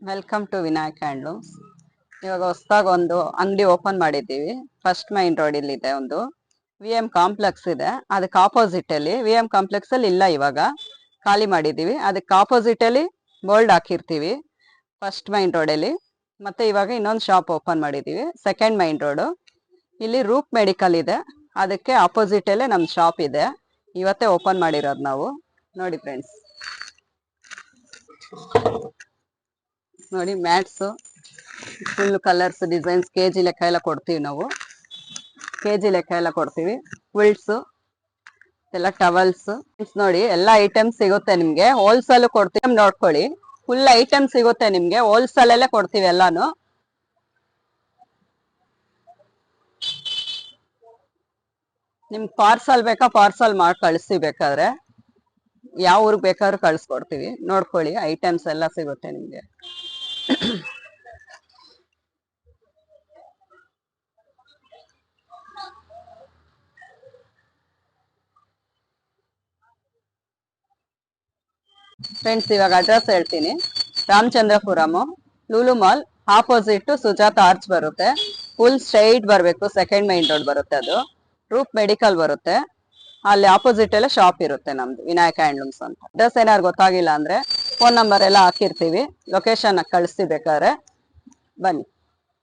Welcome to Vinayak handlooms. ಇವಾಗ ಹೊಸದಾಗಿ ಒಂದು ಅಂಗಡಿ ಓಪನ್ ಮಾಡಿದ್ದೀವಿ. ಫಸ್ಟ್ ಮೈನ್ ರೋಡ್ ಇಲ್ಲಿ ಇದೆ ಒಂದು ವಿ.ಎಂ ಕಾಂಪ್ಲೆಕ್ಸ್ ಇದೆ. ಅದಕ್ಕೆ ಆಪೋಸಿಟ್ ಅಲ್ಲಿ ವಿ.ಎಂ ಕಾಂಪ್ಲೆಕ್ಸ್ ಅಲ್ಲಿ ಇಲ್ಲ, ಇವಾಗ ಖಾಲಿ ಮಾಡಿದೀವಿ. ಅದಕ್ಕೆ ಆಪೋಸಿಟ್ ಅಲ್ಲಿ ಬೋರ್ಡ್ ಹಾಕಿರ್ತೀವಿ ಫಸ್ಟ್ ಮೈನ್ ರೋಡ್ ಅಲ್ಲಿ. ಮತ್ತೆ ಇವಾಗ ಇನ್ನೊಂದು ಶಾಪ್ ಓಪನ್ ಮಾಡಿದೀವಿ ಸೆಕೆಂಡ್ ಮೈನ್ ರೋಡ್. ಇಲ್ಲಿ ರೂಪ್ ಮೆಡಿಕಲ್ ಇದೆ, ಅದಕ್ಕೆ ಆಪೋಸಿಟ್ ಅಲ್ಲೇ ನಮ್ ಶಾಪ್ ಇದೆ. ಇವತ್ತೇ ಓಪನ್ ಮಾಡಿರೋದು ನಾವು. ನೋಡಿ ಫ್ರೆಂಡ್ಸ್, ನೋಡಿ mats, full colours, designs KG ಲೆಕ್ಕ ಎಲ್ಲ ಕೊಡ್ತೀವಿ ನಾವು. ಕೆಜಿ ಲೆಕ್ಕ ಎಲ್ಲ ಕೊಡ್ತೀವಿ. ಕ್ವಿಲ್ಟ್ಸ್ ಎಲ್ಲ, ಟವಲ್ಸ್ ನೋಡಿ ಎಲ್ಲ ಐಟಮ್ಸ್ ಸಿಗುತ್ತೆ ನಿಮ್ಗೆ. ಹೋಲ್ಸೇಲ್ ಕೊಡ್ತೀವಿ, ನೋಡ್ಕೊಳ್ಳಿ. ಫುಲ್ ಐಟಮ್ ಸಿಗುತ್ತೆ ನಿಮ್ಗೆ, ಹೋಲ್ಸೇಲ್ ಅಲ್ಲೇ ಕೊಡ್ತೀವಿ ಎಲ್ಲಾನು. ನಿಮ್ಗೆ ಪಾರ್ಸಲ್ ಬೇಕಾ, ಪಾರ್ಸಲ್ ಮಾಡಿ ಕಳಿಸ್ತೀವಿ. ಬೇಕಾದ್ರೆ ಯಾವ ಊರಿಗೆ ಬೇಕಾದ್ರೂ ಕಳ್ಸಿಕೊಡ್ತೀವಿ. ನೋಡ್ಕೊಳ್ಳಿ, ಐಟಮ್ಸ್ ಎಲ್ಲ ಸಿಗುತ್ತೆ ನಿಮ್ಗೆ. ಫ್ರೆಂಡ್ಸ್, ಇವಾಗ ಅಡ್ರೆಸ್ ಹೇಳ್ತೀನಿ. Ramachandrapuram, Lulu mall opposite Sujatha arch ಬರುತ್ತೆ. ಫುಲ್ ಸ್ಟ್ರೈಟ್ ಬರಬೇಕು, ಸೆಕೆಂಡ್ ಮೈನ್ ರೋಡ್ ಬರುತ್ತೆ. ಅದು ರೂಪ್ ಮೆಡಿಕಲ್ ಬರುತ್ತೆ. ಅಲ್ಲಿ ಆಪೋಸಿಟ್ ಎಲ್ಲ ಶಾಪ್ ಇರುತ್ತೆ ನಮ್ದು, ವಿನಾಯಕ ಹ್ಯಾಂಡ್ಲೂಮ್ಸ್ ಅಂತ. ಅಡ್ರೆಸ್ ಏನಾದ್ರು ಗೊತ್ತಾಗಿಲ್ಲ ಅಂದ್ರೆ ಫೋನ್ ನಂಬರ್ ಎಲ್ಲ ಹಾಕಿರ್ತೀವಿ, ಲೊಕೇಶನ್ ಕಳಿಸ್ತೀವಿ, ಬೇಕಾದ್ರೆ ಬನ್ನಿ.